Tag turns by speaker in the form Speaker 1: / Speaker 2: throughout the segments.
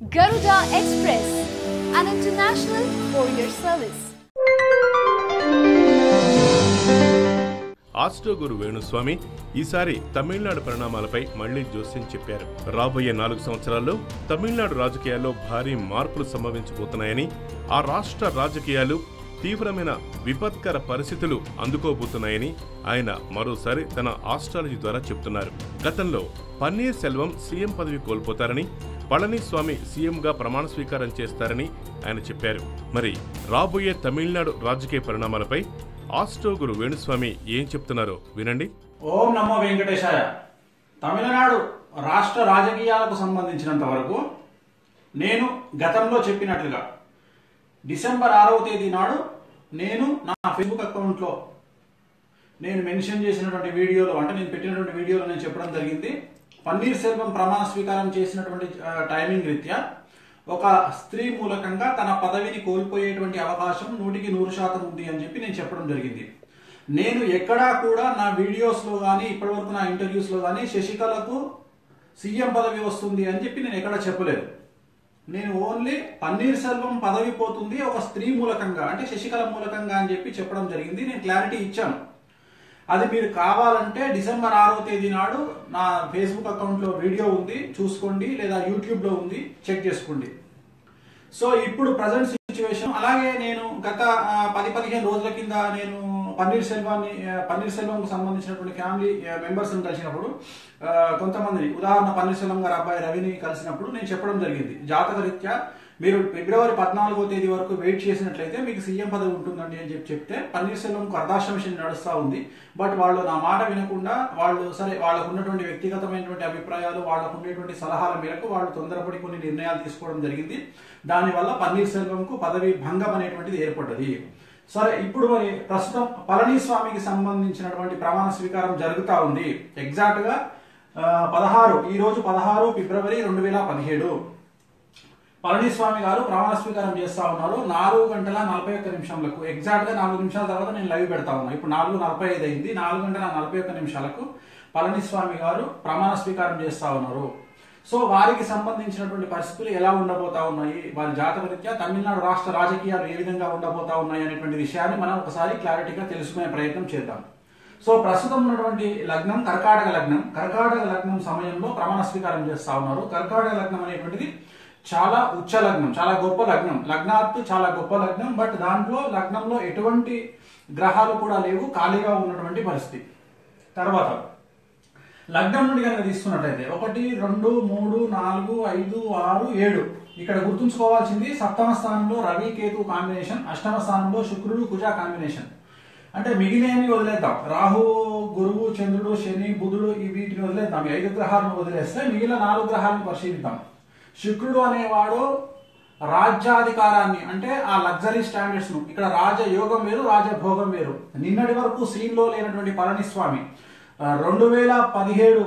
Speaker 1: Garuda Express, an international courier service.
Speaker 2: Astro guru Venuswamy ఈసారి తమిళనాడు పరిణామాలపై మళ్లీ జోస్యం చెప్పారు. రాబోయే 4 సంవత్సరాల్లో తమిళనాడు రాజకీయాల్లో భారీ మార్పులు సంభవించబోతున్నాయని, ఆ రాష్ట్ర రాజకీయాలు తీవ్రమైన విపత్కర పరిస్థితులు అందుకోబోతున్నాయని ఆయన మరోసారి తన ఆస్ట్రాలజీ ద్వారా చెప్తున్నారు. గతంలో పన్నీర్ సెల్వం సీఎం పదవి కోల్పోతారని, పళనిస్వామి సీఎంగా ప్రమాణ స్వీకారం చేస్తారని ఆయన చెప్పారు. మరి రాబోయే తమిళనాడు రాజకీయ పరిణామాలపై ఆస్ట్రో గురు వేణుస్వామి ఏం చెప్తున్నారో వినండి.
Speaker 3: ఓం నమో వెంకటేశాయ. తమిళనాడు రాష్ట్ర రాజకీయాలకు సంబంధించినంత వరకు నేను గతంలో చెప్పినట్లుగా డిసెంబర్ 6వ తేదీ నాడు నేను నా ఫేస్బుక్ అకౌంట్లో నేను మెన్షన్ చేసినటువంటి వీడియోలో, అంటే నేను పెట్టినటువంటి వీడియోలో నేను చెప్పడం జరిగింది, పన్నీర్ సెల్వం ప్రమాణ స్వీకారం చేసినటువంటి టైమింగ్ రీత్యా ఒక స్త్రీ మూలకంగా తన పదవిని కోల్పోయేటువంటి అవకాశం 100% ఉంది అని చెప్పి నేను చెప్పడం జరిగింది. నేను ఎక్కడా కూడా నా వీడియోస్లో కానీ ఇప్పటివరకు నా ఇంటర్వ్యూస్లో కానీ శశికళకు సీఎం పదవి వస్తుంది అని చెప్పి నేను ఎక్కడా చెప్పలేదు. నేను ఓన్లీ పన్నీర్ సెల్వం పదవి పోతుంది ఒక స్త్రీ మూలకంగా, అంటే శశికళ మూలకంగా అని చెప్పి చెప్పడం జరిగింది. నేను క్లారిటీ ఇచ్చాను. అది మీరు కావాలంటే డిసెంబర్ 6వ తేదీ నాడు నా ఫేస్బుక్ అకౌంట్లో వీడియో ఉంది, చూసుకోండి, లేదా యూట్యూబ్లో ఉంది, చెక్ చేసుకోండి. సో ఇప్పుడు ప్రజెంట్ సిచ్యువేషన్, అలాగే నేను గత 10-15 రోజుల కింద నేను పన్నీర్ సెల్వంకు సంబంధించినటువంటి ఫ్యామిలీ మెంబర్స్ కలిసినప్పుడు కొంతమందిని, ఉదాహరణ పన్నీర్ సెల్వం గారి అబ్బాయి రవిని కలిసినప్పుడు నేను చెప్పడం జరిగింది, జాతక రీత్యా మీరు ఫిబ్రవరి 14వ తేదీ వరకు వెయిట్ చేసినట్లయితే మీకు సీఎం పదవి ఉంటుందండి అని చెప్తే పన్నీర్ సెల్వంకు అర్ధాశ్రమశని నడుస్తూ ఉంది. బట్ వాళ్ళు నా మాట వినకుండా, వాళ్ళు సరే వాళ్ళకు ఉన్నటువంటి వ్యక్తిగతమైనటువంటి అభిప్రాయాలు, వాళ్ళకు ఉండేటువంటి సలహాల మేరకు వాళ్ళు తొందరపడి కొన్ని నిర్ణయాలు తీసుకోవడం జరిగింది. దానివల్ల పన్నీర్ సెల్వంకు పదవి భంగం అనేటువంటిది ఏర్పడ్డది. సరే, ఇప్పుడు మరి ప్రస్తుతం పళనిస్వామికి సంబంధించినటువంటి ప్రమాణ స్వీకారం జరుగుతూ ఉంది. ఎగ్జాక్ట్ గా ఈ రోజు 16 ఫిబ్రవరి 2017 పళనిస్వామి గారు ప్రమాణ స్వీకారం చేస్తా ఉన్నారు. 4:41 ఎగ్జాక్ట్ గా 4 నిమిషాల తర్వాత నేను లైవ్ పెడతా ఉన్నా. ఇప్పుడు 4:45 అయింది. 4:41 పళనిస్వామి గారు ప్రమాణ స్వీకారం చేస్తా ఉన్నారు. సో వారికి సంబంధించినటువంటి పరిస్థితులు ఎలా ఉండబోతా ఉన్నాయి, వారి జాతక రీత్యా తమిళనాడు రాష్ట్ర రాజకీయాలు ఏ విధంగా ఉండబోతా ఉన్నాయి అనేటువంటి విషయాన్ని మనం ఒకసారి క్లారిటీగా తెలుసుకునే ప్రయత్నం చేద్దాం. సో ప్రస్తుతం ఉన్నటువంటి లగ్నం కర్కాటక లగ్నం. కర్కాటక లగ్నం సమయంలో ప్రమాణ స్వీకారం చేస్తా ఉన్నారు. కర్కాటక లగ్నం అనేటువంటిది చాలా ఉచ్చ లగ్నం, చాలా గొప్ప లగ్నం. లగ్నాత్తు చాలా గొప్ప లగ్నం. బట్ దాంట్లో లగ్నంలో ఎటువంటి గ్రహాలు కూడా లేవు, ఖాళీగా ఉన్నటువంటి పరిస్థితి. తర్వాత లగ్నం నుండి కనుక తీసుకున్నట్లయితే 1, 2, 3, 4, 5, 6, 7 ఇక్కడ గుర్తుంచుకోవాల్సింది, సప్తమ స్థానంలో రవి కేతు కాంబినేషన్, అష్టమ స్థానంలో శుక్రుడు కుజ కాంబినేషన్. అంటే మిగిలినవి వదిలేద్దాం, రాహు గురువు చంద్రుడు శని బుధుడు వీటిని వదిలేద్దాం. ఈ 5 గ్రహాలను వదిలేస్తే మిగిలిన 4 గ్రహాలను పరిశీలిద్దాం. శుక్రుడు అనేవాడు రాజ్యాధికారాన్ని, అంటే ఆ లగ్జరీ స్టాండర్డ్స్ ను, ఇక్కడ రాజయోగం వేరు రాజభోగం వేరు. నిన్నటి వరకు సీన్ లో లేనటువంటి పళనిస్వామి 2017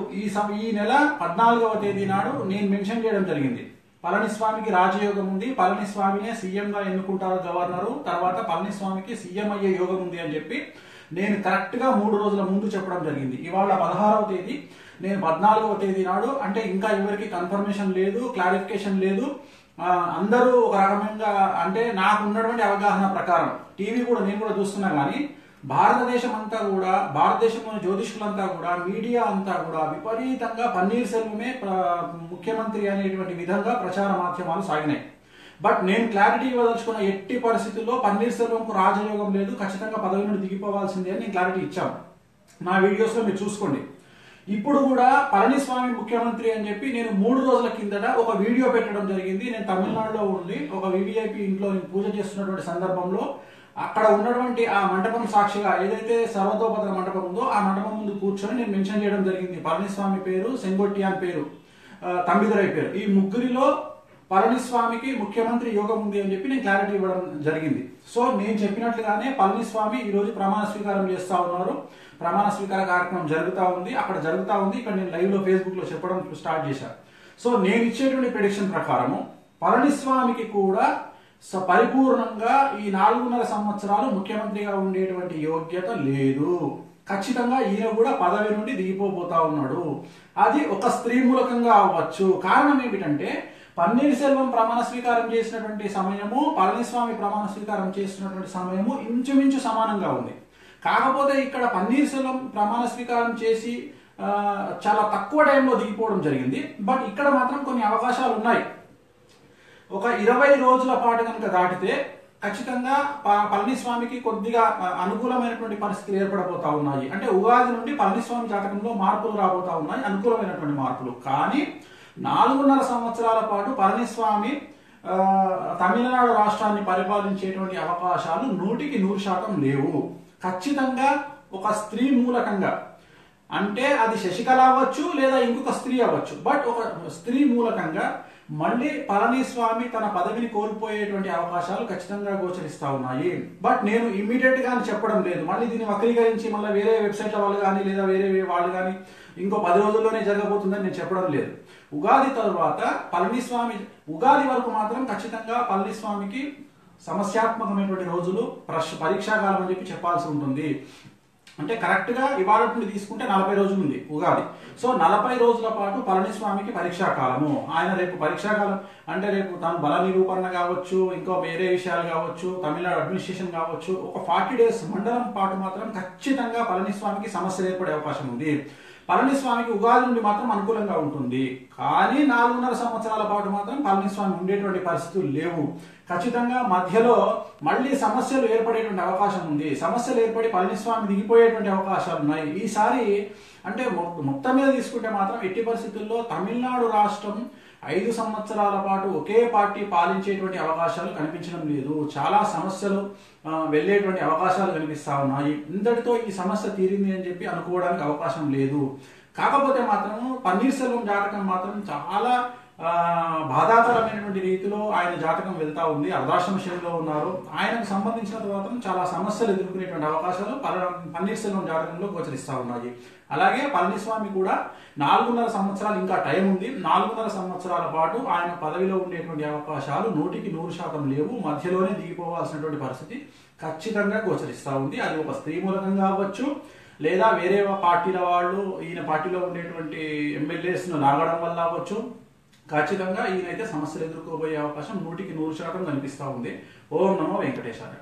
Speaker 3: ఈ నెల 14వ తేదీ నాడు నేను మెన్షన్ చేయడం జరిగింది, పళనిస్వామికి రాజయోగం ఉంది, పళనిస్వామినే సీఎం గా ఎన్నుకుంటారు గవర్నరు, తర్వాత పళనిస్వామికి సీఎం అయ్యే యోగం ఉంది అని చెప్పి నేను కరెక్ట్ గా 3 రోజుల ముందు చెప్పడం జరిగింది. ఇవాళ 16వ తేదీ, నేను 14వ తేదీ నాడు, అంటే ఇంకా ఎవరికి కన్ఫర్మేషన్ లేదు, క్లారిఫికేషన్ లేదు. అందరూ ఒక రకమైన, అంటే నాకు ఉన్నటువంటి అవగాహన ప్రకారం టీవీ కూడా నేను కూడా చూస్తున్నా కానీ భారతదేశం అంతా కూడా, భారతదేశంలోని జ్యోతిష్కులంతా కూడా, మీడియా అంతా కూడా విపరీతంగా పన్నీర్ సెల్వమే ముఖ్యమంత్రి అనేటువంటి విధంగా ప్రచార మాధ్యమాలు సాగినాయి. బట్ నేను క్లారిటీ ఇవ్వదలుచుకున్న, ఎట్టి పరిస్థితుల్లో పన్నీర్ సెల్వంకు రాజయోగం లేదు, ఖచ్చితంగా పదవి నుండి దిగిపోవాల్సిందే అని నేను క్లారిటీ ఇచ్చాను. నా వీడియోస్ లో మీరు చూసుకోండి. ఇప్పుడు కూడా పళనిస్వామి ముఖ్యమంత్రి అని చెప్పి నేను 3 రోజుల కిందట ఒక వీడియో పెట్టడం జరిగింది. నేను తమిళనాడులో ఉండి ఒక వివిఐపి ఇంట్లో పూజ చేస్తున్నటువంటి సందర్భంలో అక్కడ ఉన్నటువంటి ఆ మండపం సాక్షిగా, ఏదైతే సర్వతోభద్ర మండపం ఉందో ఆ మండపం ముందు కూర్చొని నేను మెన్షన్ చేయడం జరిగింది, పళనిస్వామి పేరు, సెంగొట్టియాన్ పేరు, తంబిదురై పేరు, ఈ ముగ్గురిలో పళనిస్వామికి ముఖ్యమంత్రి యోగం ఉంది అని చెప్పి నేను క్లారిటీ ఇవ్వడం జరిగింది. సో నేను చెప్పినట్లుగానే పళనిస్వామి ఈ రోజు ప్రమాణ స్వీకారం చేస్తా ఉన్నారు. ప్రమాణ స్వీకార కార్యక్రమం జరుగుతూ ఉంది, అక్కడ జరుగుతూ ఉంది. ఇక్కడ నేను లైవ్ లో ఫేస్బుక్ లో చెప్పడం స్టార్ట్ చేశాను. సో నేను ఇచ్చేటువంటి ప్రెడిక్షన్ ప్రకారము పళనిస్వామికి కూడా పరిపూర్ణంగా ఈ 4.5 సంవత్సరాలు ముఖ్యమంత్రిగా ఉండేటువంటి యోగ్యత లేదు. ఖచ్చితంగా ఈయన కూడా పదవి నుండి దిగిపోతా ఉన్నాడు. అది ఒక స్త్రీ మూలకంగా అవ్వచ్చు. కారణం ఏమిటంటే పన్నీర్ సెల్వం ప్రమాణ స్వీకారం చేసినటువంటి సమయము, పళనిస్వామి ప్రమాణ స్వీకారం చేస్తున్నటువంటి సమయము ఇంచుమించు సమానంగా ఉంది. కాకపోతే ఇక్కడ పన్నీర్ సెల్వం ప్రమాణ స్వీకారం చేసి చాలా తక్కువ టైంలో దిగిపోవడం జరిగింది. బట్ ఇక్కడ మాత్రం కొన్ని అవకాశాలు ఉన్నాయి. ఒక 20 రోజుల పాటు కనుక దాటితే ఖచ్చితంగా పళనిస్వామికి కొద్దిగా అనుకూలమైనటువంటి పరిస్థితులు ఏర్పడబోతా ఉన్నాయి. అంటే ఉగాది నుండి పళనిస్వామి జాతకంలో మార్పులు రాబోతా ఉన్నాయి, అనుకూలమైనటువంటి మార్పులు. కానీ 4.5 సంవత్సరాల పాటు పళనిస్వామి తమిళనాడు రాష్ట్రాన్ని పరిపాలించేటువంటి అవకాశాలు 100% లేవు. ఖచ్చితంగా ఒక స్త్రీ మూలకంగా, అంటే అది శశికళ అవ్వచ్చు లేదా ఇంకొక స్త్రీ అవ్వచ్చు, బట్ ఒక స్త్రీ మూలకంగా మళ్ళీ పళనిస్వామి తన పదవిని కోల్పోయేటువంటి అవకాశాలు ఖచ్చితంగా గోచరిస్తా ఉన్నాయి. బట్ నేను ఇమ్మీడియట్ గా చెప్పడం లేదు, మళ్ళీ దీన్ని వక్రీకరించి మళ్ళీ వేరే వెబ్సైట్ల వాళ్ళు కానీ లేదా వేరే వాళ్ళు కానీ ఇంకో 10 రోజుల్లోనే జరగబోతుందని నేను చెప్పడం లేదు. ఉగాది తరువాత పళనిస్వామి, ఉగాది వరకు మాత్రం ఖచ్చితంగా పళనిస్వామికి సమస్యాత్మకమైనటువంటి రోజులు, పరీక్షాకాలం అని చెప్పి చెప్పాల్సి ఉంటుంది. అంటే కరెక్ట్ గా ఇవాళ నుండి తీసుకుంటే 40 రోజులు ఉంది ఉగాది. సో 40 రోజుల పాటు పళనిస్వామికి పరీక్షాకాలము. ఆయన రేపు పరీక్షాకాలం అంటే రేపు తను బల నిరూపణ కావచ్చు, ఇంకో వేరే విషయాలు కావచ్చు, తమిళనాడు అడ్మినిస్ట్రేషన్ కావచ్చు, ఒక 40 డేస్ మండలం పాటు మాత్రం ఖచ్చితంగా పళనిస్వామికి సమస్యలు ఏర్పడే అవకాశం ఉంది. పళనిస్వామికి ఉగాది నుండి మాత్రం అనుకూలంగా ఉంటుంది. కానీ 4.5 సంవత్సరాల పాటు మాత్రం పళనిస్వామి ఉండేటువంటి పరిస్థితులు లేవు. ఖచ్చితంగా మధ్యలో మళ్ళీ సమస్యలు ఏర్పడేటువంటి అవకాశం ఉంది. సమస్యలు ఏర్పడి పళనిస్వామి దిగిపోయేటువంటి అవకాశాలు ఉన్నాయి. ఈసారి అంటే మొత్తం మీద తీసుకుంటే మాత్రం ఎట్టి పరిస్థితుల్లో తమిళనాడు రాష్ట్రం 5 సంవత్సరాల పాటు ఒకే పార్టీ పాలించేటువంటి అవకాశాలు కనిపించడం లేదు. చాలా సమస్యలు వెళ్ళేటువంటి అవకాశాలు కనిపిస్తా ఉన్నాయి. ఇంతటితో ఈ సమస్య తీరింది అని చెప్పి అనుకోవడానికి అవకాశం లేదు. కాకపోతే మాత్రం పన్నీర్ సెల్వం జాతకం మాత్రం చాలా బాధాకరమైనటువంటి రీతిలో ఆయన జాతకం వెళ్తా ఉంది. అర్ధాశ్రమ శనిలో ఉన్నారు. ఆయనకు సంబంధించిన తర్వాత చాలా సమస్యలు ఎదుర్కొనేటువంటి అవకాశాలు పన్నీర్ సెల్వం జాతకంలో గోచరిస్తా ఉన్నాయి. అలాగే పళనిస్వామి కూడా 4.5 సంవత్సరాలు ఇంకా టైం ఉంది. 4.5 సంవత్సరాల పాటు ఆయన పదవిలో ఉండేటువంటి అవకాశాలు 100% లేవు. మధ్యలోనే దిగిపోవాల్సినటువంటి పరిస్థితి ఖచ్చితంగా గోచరిస్తా ఉంది. అది ఒక స్త్రీ మూలకంగా అవ్వచ్చు, లేదా వేరే పార్టీల వాళ్ళు ఈయన పార్టీలో ఉండేటువంటి ఎమ్మెల్యేస్ ను లాగడం వల్ల అవ్వచ్చు. ఖచ్చితంగా ఈయనైతే సమస్యలు ఎదుర్కోబోయే అవకాశం 100% కనిపిస్తా ఉంది. ఓం నమో వెంకటేశాయ.